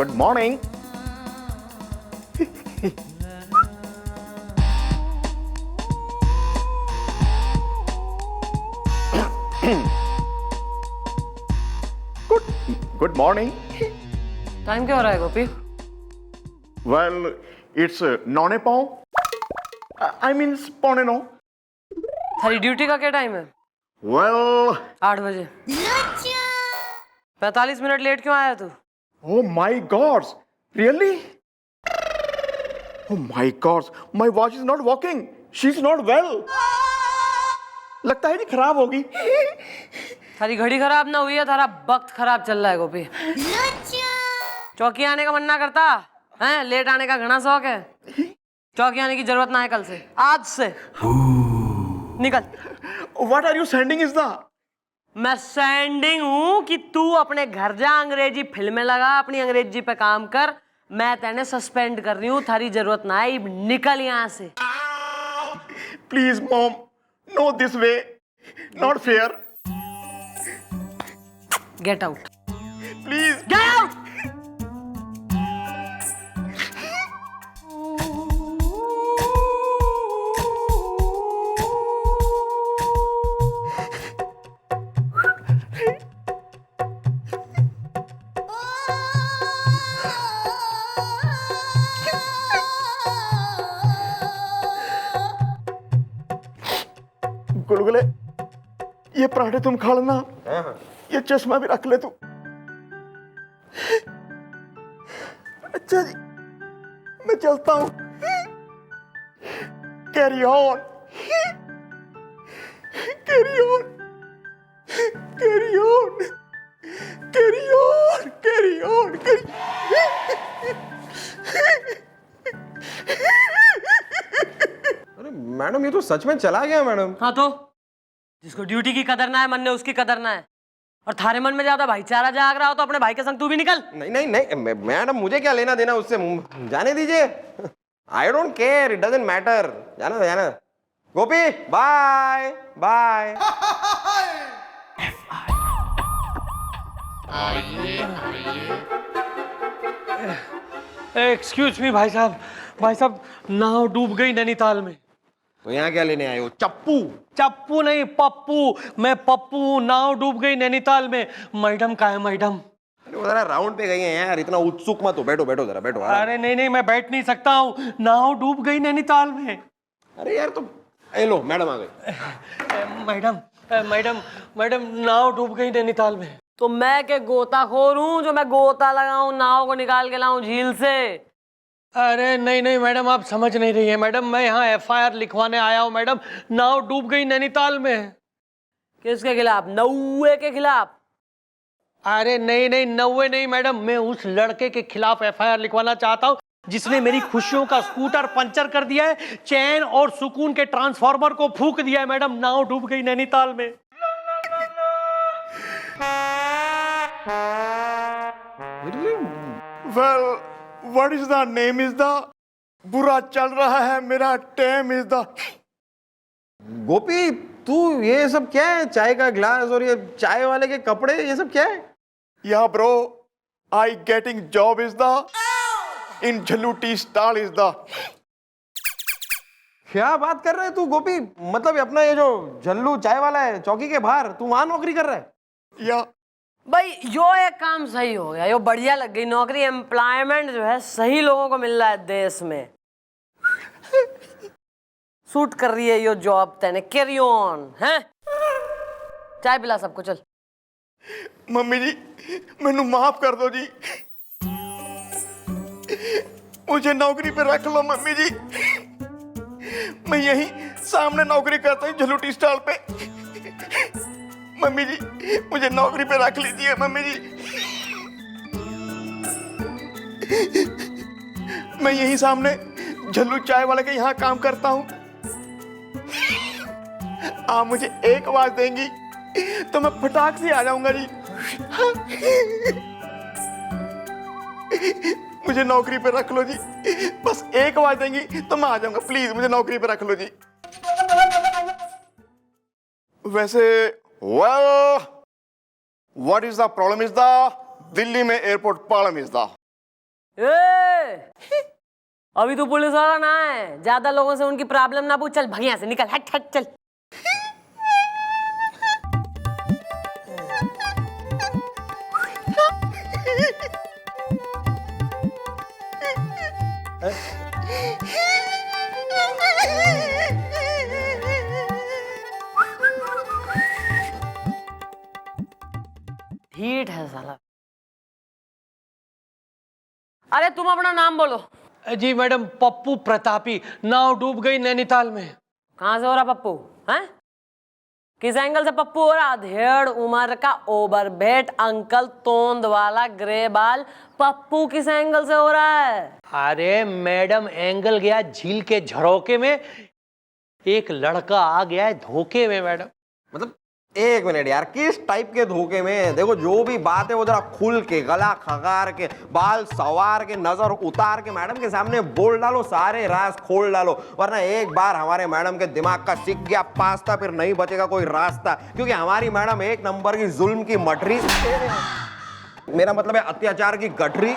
Good morning. Good morning. Time क्या हो रहा है गोपी? वेल इट्स नौने पाँव, आई मीन्स पौने नौ। थारी ड्यूटी का क्या टाइम है? वेल 8 बजे। 45 मिनट लेट क्यों आया तू? oh my god, really? Oh my god, my watch is not working. She's not well. लगता है नहीं खराब होगी। थारी घड़ी खराब ना हुई है, थारा वक्त खराब चल रहा है गोपी। चौकी आने का मन ना करता है? लेट आने का घना शौक है। चौकी आने की जरूरत ना है कल से, आज से निकल। What are you sending is the? मैं सेंडिंग हूं कि तू अपने घर जा, अंग्रेजी फिल्में लगा, अपनी अंग्रेजी पे काम कर। मैं तेने सस्पेंड कर रही हूँ, थारी जरूरत ना है। निकल यहाँ से। Please mom, no this way, not fair. Get out. Please. Get out. गुलगुले, ये पराठे तुम खा लेना, ये चश्मा भी रख ले तू। अच्छा जी, मैं चलता हूं। Carry on, carry on, carry on, carry on, carry on, अरे मैडम, ये तो सच में चला गया मैडम। हाँ तो जिसको ड्यूटी की कदर ना है, मन ने उसकी कदर ना है। और थारे मन में ज्यादा भाईचारा जाग रहा हो तो अपने भाई के संग तू भी निकल। नहीं नहीं नहीं मैडम, मुझे क्या लेना देना उससे, जाने दीजिए। I don't care, it doesn't matter. जाना जाना। गोपी बाय बाय। एक्सक्यूज मी भाई साहब, नाव डूब गई नैनीताल में। तो यहाँ क्या लेने आए हो? चप्पू? चप्पू नहीं, पप्पू। मैं पप्पू हूँ, नाव डूब गई नैनीताल में। मैडम कहाँ है मैडम? अरे वो जरा राउंड पे गई है यार, इतना उत्सुक मत हो। बैठो बैठो जरा बैठो। अरे नहीं, मैं बैठ नहीं सकता हूँ, नाव डूब गई नैनीताल में। अरे यार, तो लो मैडम आ गई। मैडम नाव डूब गई नैनीताल में। तो मैं के गोताखोर हूँ जो मैं गोता लगाऊं, नाव को निकाल के लाऊं झील से? अरे नहीं मैडम, आप समझ नहीं रही है मैडम। मैं यहाँ FIR लिखवाने आया हूँ मैडम। नाव डूब गई नैनीताल में। किसके खिलाफ? नौवे के खिलाफ? अरे नहीं, नौवे नहीं मैडम, मैं उस लड़के के खिलाफ FIR लिखवाना चाहता हूँ जिसने मेरी खुशियों का स्कूटर पंचर कर दिया है, चैन और सुकून के ट्रांसफार्मर को फूंक दिया है मैडम। नाव डूब गई नैनीताल में। Well, what is the name is the? बुरा चल रहा है मेरा टाइम इज द। गोपी, तू ये सब क्या है? चाय का ग्लास और ये चाय वाले के कपड़े, ये सब क्या है? Yeah bro, I getting job is the, in Jhallu tea stall is the. क्या बात कर रहे है तू गोपी? मतलब अपना ये जो झल्लू चाय वाला है चौकी के बाहर, तू वहां नौकरी कर रहा है? या भाई यो एक काम सही हो गया, यो बढ़िया लग गई नौकरी। एम्प्लॉयमेंट जो है सही लोगों को मिल रहा है देश में। सूट कर रही है यो जॉब तेने। कैरी ऑन है। चाय पिला सबको, चल। मम्मी जी, मैनू माफ कर दो जी, मुझे नौकरी पे रख लो मम्मी जी। मैं यहीं सामने नौकरी करता हूँ झल्लू टी स्टॉल पे। मम्मी जी, मुझे नौकरी पे रख लीजिए मम्मी जी। मैं यहीं सामने झल्लू चाय वाले के यहाँ काम करता हूँ। आप मुझे एक आवाज देंगी तो मैं फटाक से आ जाऊंगा जी। मुझे नौकरी पे रख लो जी, बस एक आवाज देंगी तो मैं आ जाऊंगा। प्लीज मुझे नौकरी पे रख लो जी। वैसे well, what is the problem is the Delhi में एयरपोर्ट प्रॉब्लम इज द ए, अभी तू पुलिस वाला ना है, ज्यादा लोगों से उनकी प्रॉब्लम ना पूछ, चल भाग यहाँ से, निकल, हट हट चल। हीट है साला। अरे तुम अपना नाम बोलो। जी मैडम, पप्पू प्रतापी, नाव डूब गई नैनीताल में। कहां से हो रहा पप्पू? हैं? किस एंगल से पप्पू हो रहा? धेड़ उम्र का ओवरवेट अंकल, तोंद वाला ग्रे बाल, पप्पू किस एंगल से हो रहा है? अरे मैडम, एंगल गया झील के झरोके में, एक लड़का आ गया है धोखे में मैडम। मतलब एक मिनट यार, किस टाइप के धोखे में? देखो जो भी बात है वो जरा खुल के, गला खगार के, बाल सवार के, नजर उतार के मैडम के सामने बोल डालो, सारे राज खोल डालो, वरना एक बार हमारे मैडम के दिमाग का सीख गया पास्ता, फिर नहीं बचेगा कोई रास्ता। क्योंकि हमारी मैडम एक नंबर की जुल्म की मठरी, मेरा मतलब है अत्याचार की गठरी,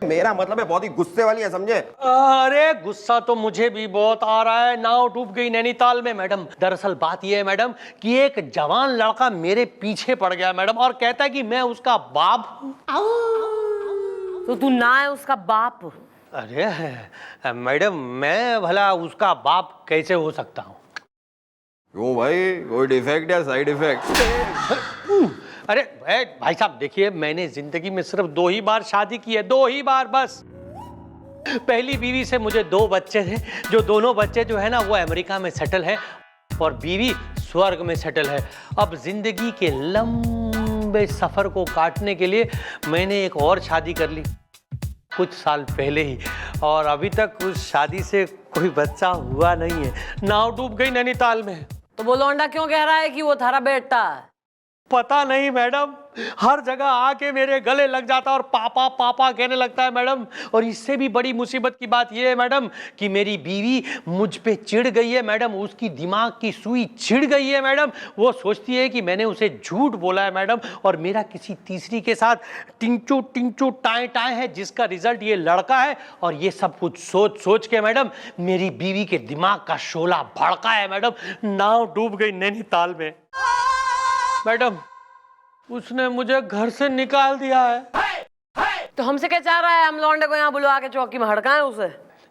मेरा मतलब है बहुत ही गुस्से वाली है, समझे? अरे गुस्सा तो मुझे भी बहुत आ रहा है। नाव डूब गई नैनीताल में मैडम। दरअसल बात यह है मैडम कि एक जवान लड़का मेरे पीछे पड़ गया मैडम, और कहता है कि मैं उसका बाप हूं। तो तू ना है उसका बाप? अरे मैडम, मैं भला उसका बाप कैसे हो सकता हूँ? क्यों भाई, कोई डिफेक्ट या साइड इफेक्ट? अरे भाई साहब देखिए, मैंने जिंदगी में सिर्फ 2 ही बार शादी की है, 2 ही बार बस। पहली बीवी से मुझे 2 बच्चे थे, जो दोनों बच्चे जो है ना वो अमेरिका में सेटल है, और बीवी स्वर्ग में सेटल है। अब जिंदगी के लंबे सफर को काटने के लिए मैंने एक और शादी कर ली कुछ साल पहले ही, और अभी तक उस शादी से कोई बच्चा हुआ नहीं है। नाव डूब गई नैनीताल में। तो वो लौंडा क्यों कह रहा है कि वो थारा बेटा है? पता नहीं मैडम, हर जगह आके मेरे गले लग जाता है और पापा पापा कहने लगता है मैडम। और इससे भी बड़ी मुसीबत की बात यह है मैडम कि मेरी बीवी मुझ पे चिढ़ गई है मैडम, उसकी दिमाग की सुई छिड़ गई है मैडम। वो सोचती है कि मैंने उसे झूठ बोला है मैडम, और मेरा किसी तीसरी के साथ टिंचू टिंचू टाए टाए है, जिसका रिजल्ट ये लड़का है। और ये सब कुछ सोच सोच के मैडम मेरी बीवी के दिमाग का शोला भड़का है मैडम। नाव डूब गई नैनीताल में मैडम, उसने मुझे घर से निकाल दिया है। तो हमसे क्या चाह रहा है? हम लौंडे को यहाँ बुलवा के चौकी में हड़काएं उसे?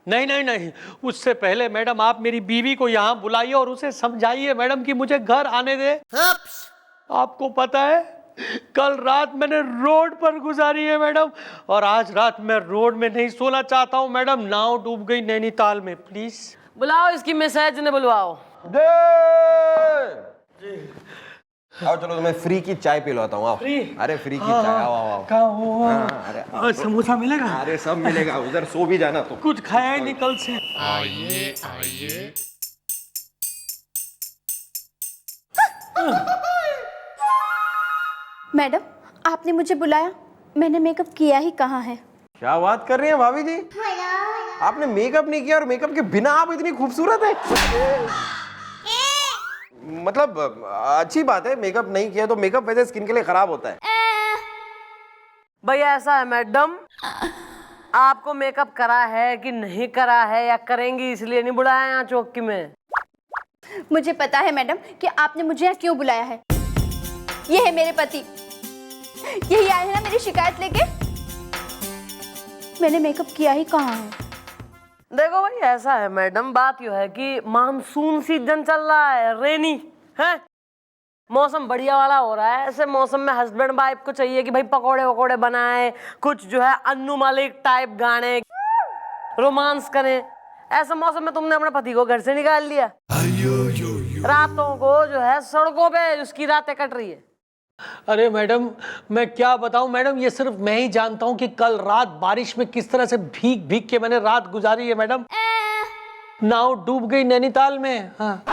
नहीं नहीं नहीं, उससे पहले मैडम आप मेरी बीवी को यहाँ बुलाइए और उसे समझाइए मैडम कि मुझे घर आने दे। आपको पता है, कल रात मैंने रोड पर गुजारी है मैडम, और आज रात मैं रोड में नहीं सोना चाहता हूँ मैडम। नाव डूब गई नैनीताल में, प्लीज बुलाओ इसकी मिसेज ने, बुलवाओ। आओ चलो, तुम्हें फ्री की चाय पिलाता हूँ। आओ। अरे फ्री की चाय, आओ आओ आओ। कहाँ हो? अरे समोसा मिलेगा? अरे सब मिलेगा, उधर सो भी जाना तो। कुछ खाया ही नहीं कल से। आइए आइए। मैडम, आपने मुझे बुलाया, मैंने मेकअप किया ही कहाँ है? क्या बात कर रही हैं भाभी जी? आपने मेकअप नहीं किया और मेकअप के बिना आप इतनी खूबसूरत है। मतलब अच्छी बात है, मेकअप नहीं किया तो मेकअप वैसे स्किन के लिए खराब होता है। भैया ऐसा है मैडम, आपको मेकअप करा है कि नहीं करा है, या करेंगी इसलिए नहीं बुलाया यहाँ चौकी में? मुझे पता है मैडम कि आपने मुझे यहाँ क्यों बुलाया है। ये है मेरे पति, यही आए हैं ना मेरी शिकायत लेके। मैंने मेकअप किया ही कहाँ है? देखो भाई ऐसा है मैडम, बात यह है कि मानसून सीजन चल रहा है, रेनी है, मौसम बढ़िया वाला हो रहा है। ऐसे मौसम में हस्बैंड वाइफ को चाहिए कि भाई पकोड़े वकोड़े बनाए, कुछ जो है अन्नू मलिक टाइप गाने, रोमांस करें। ऐसे मौसम में तुमने अपने पति को घर से निकाल लिया। रातों को जो है सड़कों पे उसकी रातें कट रही है। अरे मैडम, मैं क्या बताऊं मैडम, ये सिर्फ मैं ही जानता हूं कि कल रात बारिश में किस तरह से भीग भीग के मैंने रात गुजारी है मैडम। नाव डूब गई नैनीताल में। हाँ।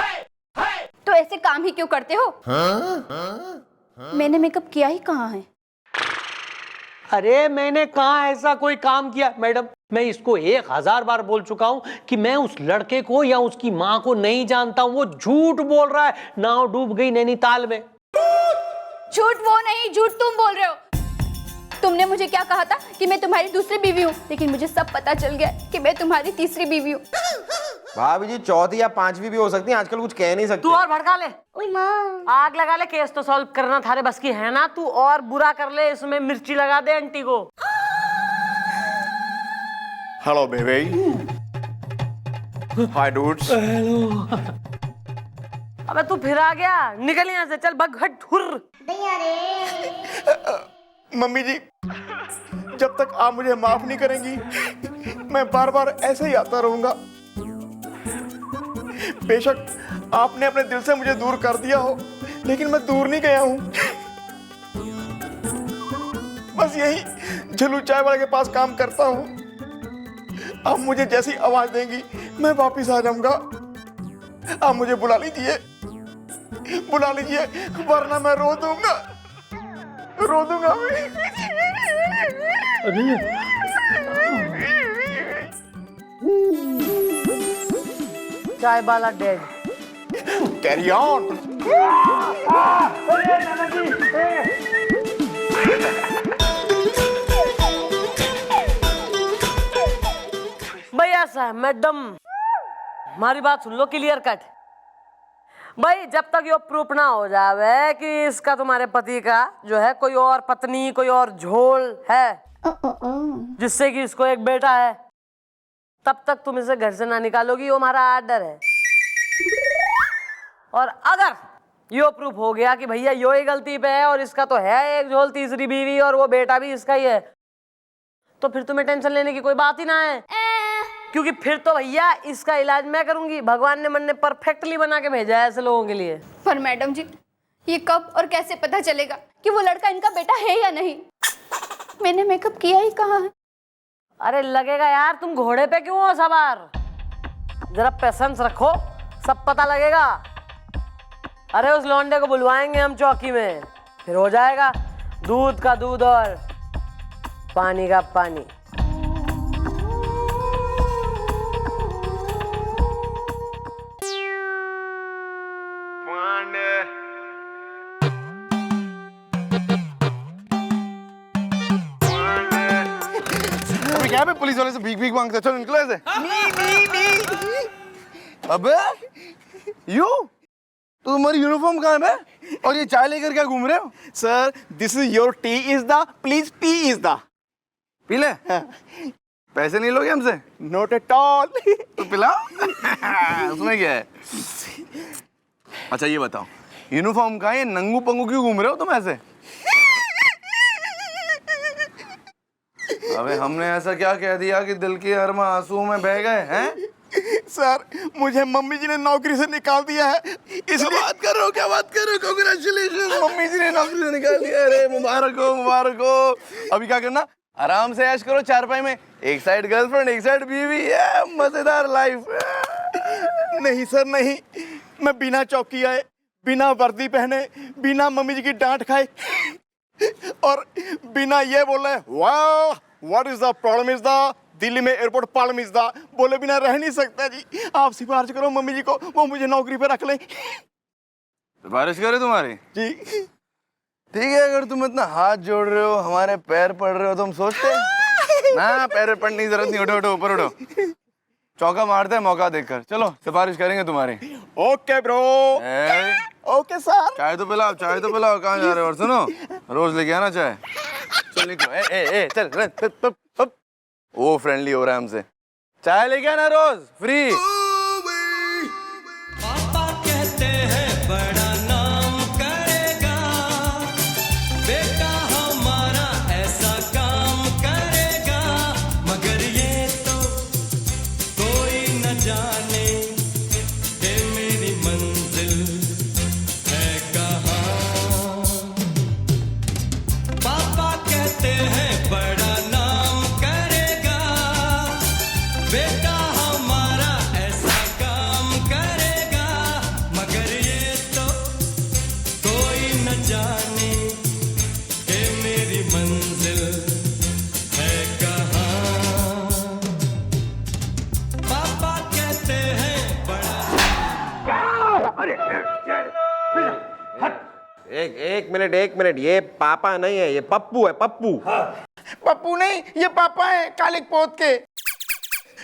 तो ऐसे काम ही क्यों करते हो? मैंने मेकअप किया ही कहाँ है? अरे मैंने कहाँ ऐसा कोई काम किया मैडम। मैं इसको 1000 बार बोल चुका हूं कि मैं उस लड़के को या उसकी माँ को नहीं जानता हूं। वो झूठ बोल रहा है, नाव डूब गई नैनीताल में। झूठ वो नहीं, झूठ तुम बोल रहे हो। तुमने मुझे क्या कहा था कि मैं तुम्हारी दूसरी बीवी हूँ, लेकिन मुझे सब पता चल गया कि मैं तुम्हारी तीसरी बीवी हूँ। भाभी जी चौथी या पांचवी भी हो सकती है, आजकल कुछ कह नहीं सकते। तू और भड़का ले, आग लगा ले, केस तो सॉल्व करना थारे बस की है ना। तू और बुरा कर ले, इसमें मिर्ची लगा दे आंटी को। हेलो बेबी, हाय डूड्स। अबे तू फिर आ गया, निकल यहाँ से, चल भग हट हुर। मम्मी जी, जब तक आप मुझे माफ नहीं करेंगी मैं बार बार ऐसे ही आता रहूंगा। बेशक आपने अपने दिल से मुझे दूर कर दिया हो, लेकिन मैं दूर नहीं गया हूं। बस यही झुलू चाय वाले के पास काम करता हूं। आप मुझे जैसी आवाज देंगी मैं वापिस आ जाऊंगा। आप मुझे बुला लीजिए, बुला लीजिए, वरना मैं रो दूंगा, रो दूंगा। चाय वाला डेड। Carry on. भैया साहब, मैडम हमारी बात सुन लो, क्लियर कट। भाई जब तक ये प्रूफ ना हो जावे कि इसका तुम्हारे पति का जो है कोई और पत्नी, कोई और झोल है जिससे कि इसको एक बेटा है, तब तक तुम इसे घर से ना निकालोगी, वो हमारा आर्डर है। और अगर यो प्रूफ हो गया कि भैया यो ही गलती पे है और इसका तो है एक झोल, तीसरी बीवी, और वो बेटा भी इसका ही है, तो फिर तुम्हें टेंशन लेने की कोई बात ही ना है, क्योंकि फिर तो भैया इसका इलाज मैं करूंगी। भगवान ने मन ने परफेक्टली बना के भेजा है ऐसे लोगों के लिए। पर मैडम जी, ये कब और कैसे पता चलेगा कि वो लड़का इनका बेटा है या नहीं? मैंने मेकअप किया ही कहाँ है? अरे लगेगा यार, तुम घोड़े पे क्यों हो सवार? जरा पेशेंस रखो, सब पता लगेगा। अरे उस लौंडे को बुलवाएंगे हम चौकी में, फिर हो जाएगा दूध का दूध और पानी का पानी। अभी क्या है, पुलिस वाले से भीख भीख मांगते, चलो निकलो ऐसे। अबे यू तो तुम्हारी यूनिफॉर्म कहाँ है और ये चाय लेकर क्या घूम रहे हो? Sir, this is your T is the, please P is the. P ले। पैसे नहीं लोगे हमसे? Not at all. तो पिलाओ। उसमें क्या है? अच्छा ये बताओ, यूनिफॉर्म कहाँ है, नंगू पंगू क्यों घूम रहे हो तुम ऐसे? अबे हमने ऐसा क्या कह दिया कि दिल की अरमा आंसुओं में बह गए हैं? सर, मुझे मम्मी जी ने नौकरी से निकाल दिया है, इसलिए। बात कर रहे हो, क्या बात कर रहे हो? कांग्रेचुलेशन, मम्मी जी ने नौकरी से निकाल दिया। अरे मुबारक हो, मुबारक हो। अभी क्या करना, आराम से ऐश करो चारपाई में, एक साइड गर्लफ्रेंड एक साइड बीवी, है मजेदार लाइफ। नहीं सर नहीं, मैं बिना चौकी आए, बिना वर्दी पहने, बिना मम्मी जी की डांट खाए और बिना ये बोले वाह what is the problem is the, Delhi में एयरपोर्ट प्रॉब्लम इज द बोले बिना रह नहीं सकता जी। आप सिफारिश करो मम्मी जी को, वो मुझे नौकरी पे रख लें। सिफारिश करे तुम्हारी? जी ठीक है, अगर तुम इतना हाथ जोड़ रहे हो, हमारे पैर पड़ रहे हो, तो हम सोचते ना पैर पड़ने की जरूरत नहीं, उठो उठो ऊपर उठो, चौका मारते हैं मौका देखकर। चलो सिफारिश करेंगे तुम्हारी। Okay bro. Okay sir. चाय तो पिलाओ, चाय तो पिलाओ। कहाँ जा रहे हो? और सुनो, रोज लेके आना चाय। चल निकलो। ए चल, वो फ्रेंडली हो रहा है हमसे। चाय लेके आना रोज, फ्री। पापा कहते हैं बड़ा नाम करेगा, बेटा हमारा ऐसा काम करेगा, मगर ये तो कोई न जाने कि मेरी मंजिल है कहाँ। पापा कहते हैं बड़ा नाम करेगा, बेटा हमारा ऐसा काम करेगा, मगर ये तो कोई न जाने कि मेरी मंजिल है कहाँ। पापा कहते हैं बड़ा। एक मिनट, ये पापा नहीं है, ये पप्पू है, पप्पू। पप्पू नहीं, ये पापा है कालिक पोत के।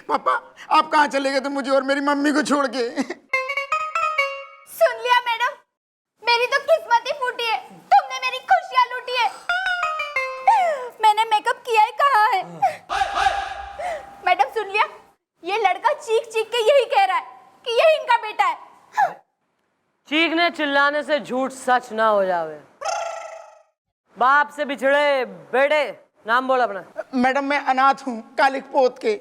पापा आप कहाँ चले गए थे मुझे और मेरी मम्मी को छोड़ के? सुन लिया मैडम, मेरी तो किस्मत ही फूटी है, तुमने मेरी खुशियां लूटी है। मैंने मेकअप किया ही कहाँ है? मैडम सुन लिया, ये लड़का चीख चीख के यही कह रहा है कि यही इनका बेटा है। चीखने चिल्लाने से झूठ सच ना हो जावे। बाप से बिछड़े बेटे, नाम बोल अपना। मैडम मैं अनाथ हूँ कालिक पोत के।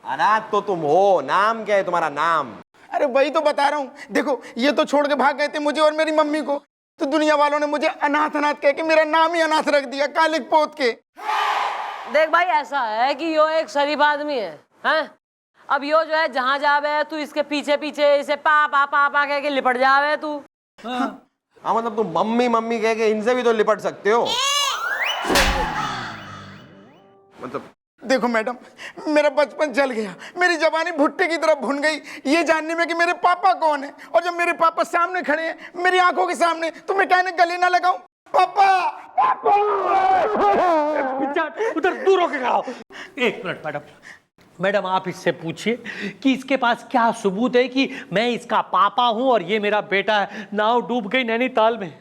अनाथ तो तुम हो, नाम क्या है तुम्हारा नाम? अरे वही तो बता रहा हूँ, देखो ये तो छोड़ के भाग गए थे मुझे और मेरी मम्मी को, तो दुनिया वालों ने मुझे अनाथ अनाथ कह के मेरा नाम ही अनाथ रख दिया, कालिक पोत के। देख भाई, ऐसा है कि यो एक शरीफ आदमी है, हैं? अब यो जो है जहां जावे तू इसके पीछे पीछे इसे पापा पापा कह के लिपट जावे तू। हाँ मतलब तुम मम्मी मम्मी कह के इनसे भी तो लिपट सकते हो। मतलब देखो मैडम, मेरा बचपन चल गया, मेरी जवानी भुट्टे की तरफ भुन गई ये जानने में कि मेरे पापा कौन है, और जब मेरे पापा सामने खड़े हैं मेरी आंखों के सामने, तो मैं कहने गले ना लगाऊं पापा पापा। उधर दूर होके खड़ा हो। एक मिनट मैडम, मैडम आप इससे पूछिए कि इसके पास क्या सबूत है कि मैं इसका पापा हूं और ये मेरा बेटा है। नाव डूब गई नैनीताल में।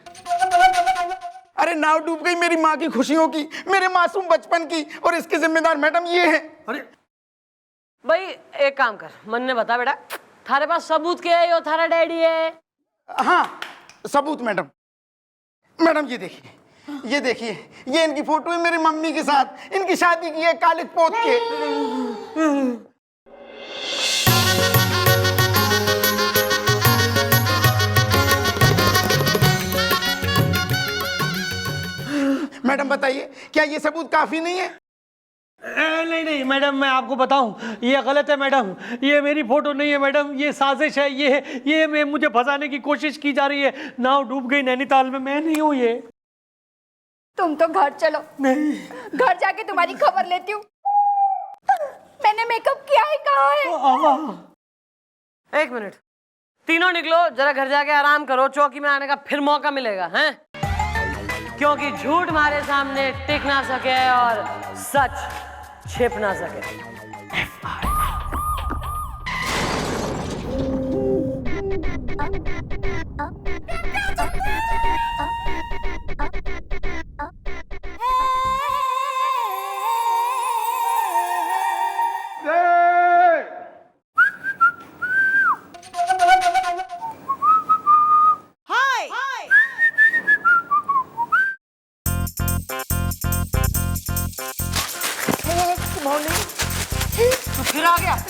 अरे नाव डूब गई मेरी माँ की खुशियों की, मेरे मासूम बचपन की, और इसके जिम्मेदार मैडम ये है। अरे भाई एक काम कर, मन ने बता बेटा, थारे पास सबूत क्या है? यो थारा डैडी है। हाँ सबूत मैडम, मैडम ये देखिए, ये देखिए, ये इनकी फोटो है मेरी मम्मी के साथ, इनकी शादी की है कालिक पोत के। मैडम बताइए क्या ये सबूत काफी नहीं है? नहीं नहीं मैडम, मैं आपको बताऊं ये गलत है मैडम, ये मेरी फोटो नहीं है मैडम, ये साजिश है, ये मैं मुझे फंसाने की कोशिश की जा रही है। नाव डूब गई नैनीताल में, मैं नहीं हूं ये। तुम तो घर चलो, घर जाके तुम्हारी खबर लेती हूँ। मैंने मेकअप किया ही कहाँ है? एक मिनट, तीनों निकलो, जरा घर जाके आराम करो, चौकी में आने का फिर मौका मिलेगा, हैं? क्योंकि झूठ हमारे सामने टिक ना सके और सच छिप ना सके।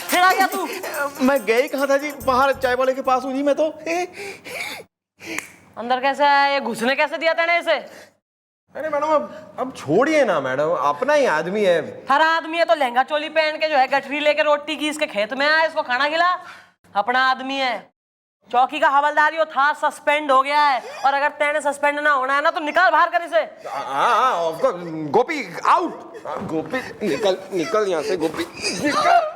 फिर आ गया तू। मैं गए कहाँ था जी, बाहर चाय वाले के पास हूँ जी मैं तो। अंदर कैसे आया? ये घुसने कैसे दिया तेने इसे? अरे मैडम अब छोड़िए ना मैडम, अपना ही आदमी है। हरा आदमी है तो लहंगा चोली पहन के जो है गठरी लेके रोटी की इसके खेत में आया, इसको खाना खिला। अपना आदमी है, चौकी का हवलदार यो था, सस्पेंड हो गया है, और अगर तेने सस्पेंड ना होना है ना तो निकाल बाहर कर इसे। हाँ ऑफ कोर्स। गोपी आउट, गोपी निकल निकल यहाँ से, गोपी निकल।